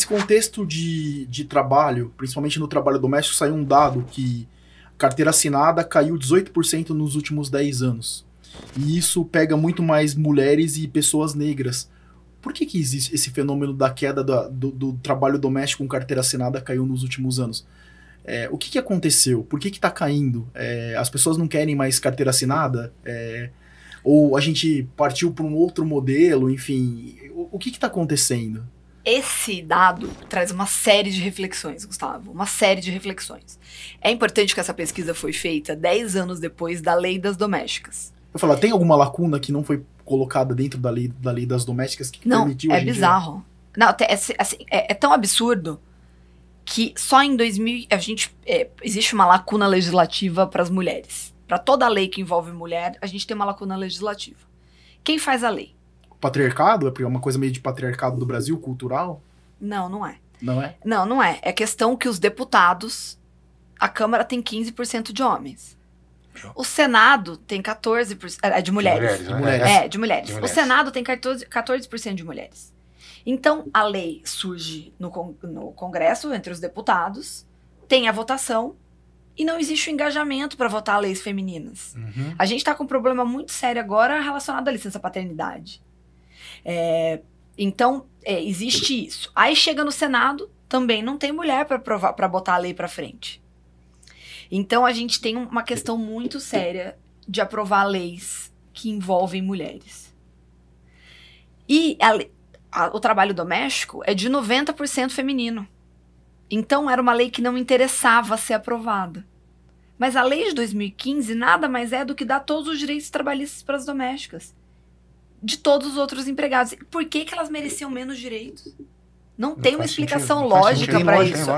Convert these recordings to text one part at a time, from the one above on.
nesse contexto de trabalho, principalmente no trabalho doméstico, saiu um dado que a carteira assinada caiu 18% nos últimos 10 anos. E isso pega muito mais mulheres e pessoas negras. Por que existe esse fenômeno da queda do trabalho doméstico com carteira assinada caiu nos últimos anos? O que aconteceu? Por que está caindo? As pessoas não querem mais carteira assinada? Ou a gente partiu para um outro modelo? Enfim, o que está acontecendo? Esse dado traz uma série de reflexões, Gustavo, uma série de reflexões. É importante que essa pesquisa foi feita 10 anos depois da Lei das Domésticas. Eu falo, tem alguma lacuna que não foi colocada dentro da lei das domésticas que não, permitiu é bizarro. Não, assim, é tão absurdo que só em 2000 existe uma lacuna legislativa para as mulheres. Para toda lei que envolve mulher, a gente tem uma lacuna legislativa. Quem faz a lei? Patriarcado? É uma coisa meio de patriarcado do Brasil, cultural? Não, não é. Não é? Não, não é. É questão que os deputados, a Câmara tem 15% de homens. O Senado tem 14%, de mulheres. De mulheres. De mulheres. O Senado tem 14% de mulheres. Então, a lei surge no Congresso, entre os deputados, tem a votação, e não existe o engajamento para votar leis femininas. Uhum. A gente está com um problema muito sério agora relacionado à licença paternidade. Então, existe isso. Aí chega no Senado, também não tem mulher para botar a lei para frente. Então, a gente tem uma questão muito séria de aprovar leis que envolvem mulheres. E o trabalho doméstico é de 90% feminino. Então, era uma lei que não interessava ser aprovada. Mas a lei de 2015 nada mais é do que dar todos os direitos trabalhistas para as domésticas. De todos os outros empregados. Por que elas mereciam menos direitos? Não tem uma explicação lógica para isso.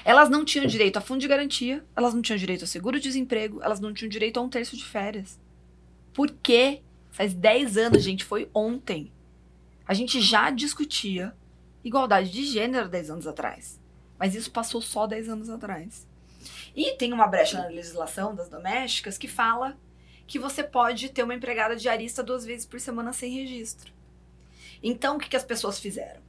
Elas não tinham direito a fundo de garantia, elas não tinham direito a seguro-desemprego, elas não tinham direito a 1/3 de férias. Por quê? Faz 10 anos, gente, foi ontem. A gente já discutia igualdade de gênero 10 anos atrás. Mas isso passou só 10 anos atrás. E tem uma brecha na legislação das domésticas que fala que você pode ter uma empregada diarista 2 vezes por semana sem registro. Então, o que as pessoas fizeram?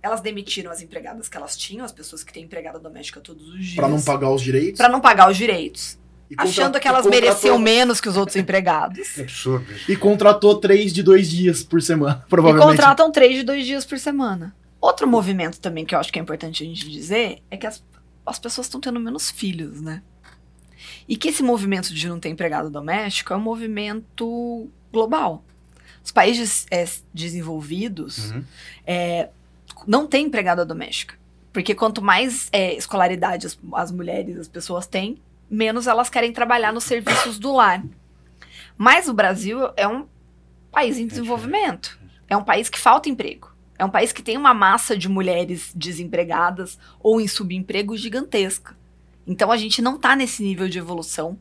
Elas demitiram as empregadas que elas tinham, as pessoas que têm empregada doméstica todos os dias. Para não pagar os direitos? Para não pagar os direitos. Achando que elas mereciam menos que os outros empregados. É absurdo. E contratou 3 de 2 dias por semana, provavelmente. E contratam 3 de 2 dias por semana. Outro movimento também que eu acho que é importante a gente dizer é que as pessoas estão tendo menos filhos, né? E que esse movimento de não ter empregado doméstico é um movimento global. Os países desenvolvidos não têm empregada doméstica. Porque quanto mais escolaridade as mulheres, as pessoas têm, menos elas querem trabalhar nos serviços do lar. Mas o Brasil é um país em desenvolvimento. É um país que falta emprego. É um país que tem uma massa de mulheres desempregadas ou em subemprego gigantesca. Então a gente não está nesse nível de evolução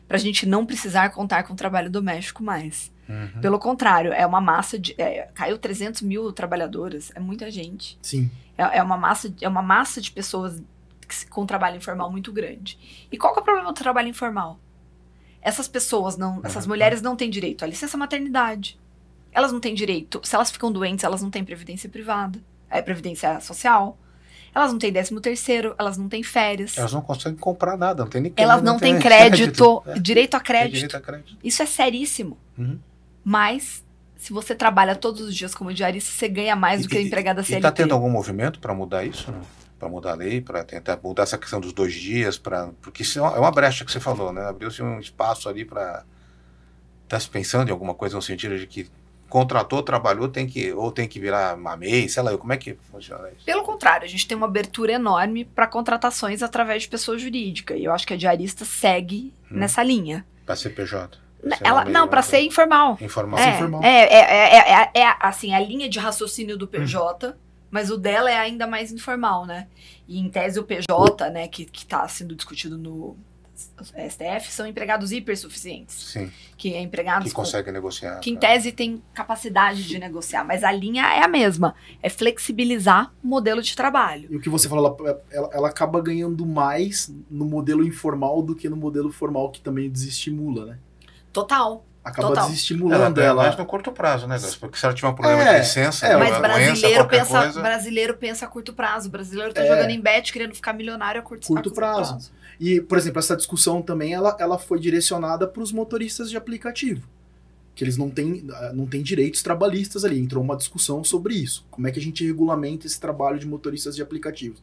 para a gente não precisar contar com trabalho doméstico mais. Uhum. Pelo contrário, é uma massa de... caiu 300 mil trabalhadoras, é muita gente. Sim. É uma massa de pessoas com trabalho informal muito grande. E qual que é o problema do trabalho informal? Essas pessoas essas mulheres não têm direito à licença maternidade. Elas não têm direito, se elas ficam doentes, elas não têm previdência privada, previdência social. Elas não têm 13º, elas não têm férias. Elas não conseguem comprar nada, não tem nem elas não têm crédito, direito a crédito. Direito a crédito. Isso é seríssimo. Uhum. Mas, se você trabalha todos os dias como diarista, você ganha mais do que a empregada CLT. E está tendo algum movimento para mudar isso, não? Para mudar a lei, para tentar mudar essa questão dos 2 dias, porque isso é uma brecha que você falou, né? Abriu-se um espaço ali para... Está se pensando em alguma coisa no sentido de que contratou, trabalhou, tem que virar uma MEI, sei lá, como é que funciona isso? Pelo contrário, a gente tem uma abertura enorme para contratações através de pessoa jurídica, e eu acho que a diarista segue nessa linha. Para CPJ? Para ser informal. Informal. Assim, a linha de raciocínio do PJ, mas o dela é ainda mais informal, né? E em tese o PJ, né, que está sendo discutido no STF, são empregados hipersuficientes. Sim. Que é empregados que conseguem negociar. Que em tese tem capacidade de negociar, mas a linha é a mesma. É flexibilizar o modelo de trabalho. E o que você falou, ela acaba ganhando mais no modelo informal do que no modelo formal, que também desestimula, né? Total. acaba Total. desestimulando É ela. mais no curto prazo, né, Gus? Porque se ela tiver um problema É, de licença, é, uma Mas doença, qualquer coisa... brasileiro pensa a curto prazo. O brasileiro tá É. jogando em bet, querendo ficar milionário a curto Prazo. E, por exemplo, essa discussão também ela foi direcionada para os motoristas de aplicativo. Que eles não têm direitos trabalhistas ali. Entrou uma discussão sobre isso. Como é que a gente regulamenta esse trabalho de motoristas de aplicativos?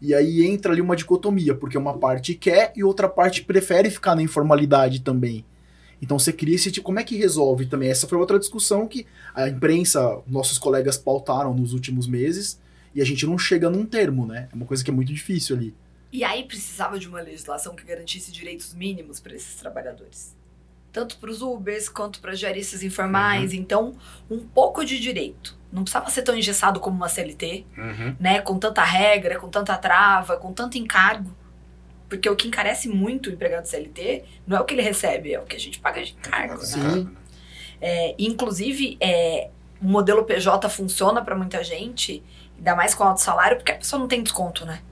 E aí entra ali uma dicotomia, porque uma parte quer e outra parte prefere ficar na informalidade também. Então você cria esse tipo... Como é que resolve também? Essa foi outra discussão que a imprensa, nossos colegas pautaram nos últimos meses, e a gente não chega num termo, né? É uma coisa que é muito difícil ali. E aí precisava de uma legislação que garantisse direitos mínimos para esses trabalhadores. Tanto para os Ubers quanto para diaristas informais. Então, um pouco de direito. Não precisava ser tão engessado como uma CLT, né? Com tanta regra, com tanta trava, com tanto encargo. Porque o que encarece muito o empregado CLT não é o que ele recebe, é o que a gente paga de encargo. Sim. Né? Inclusive, o modelo PJ funciona para muita gente, ainda mais com alto salário, porque a pessoa não tem desconto, né?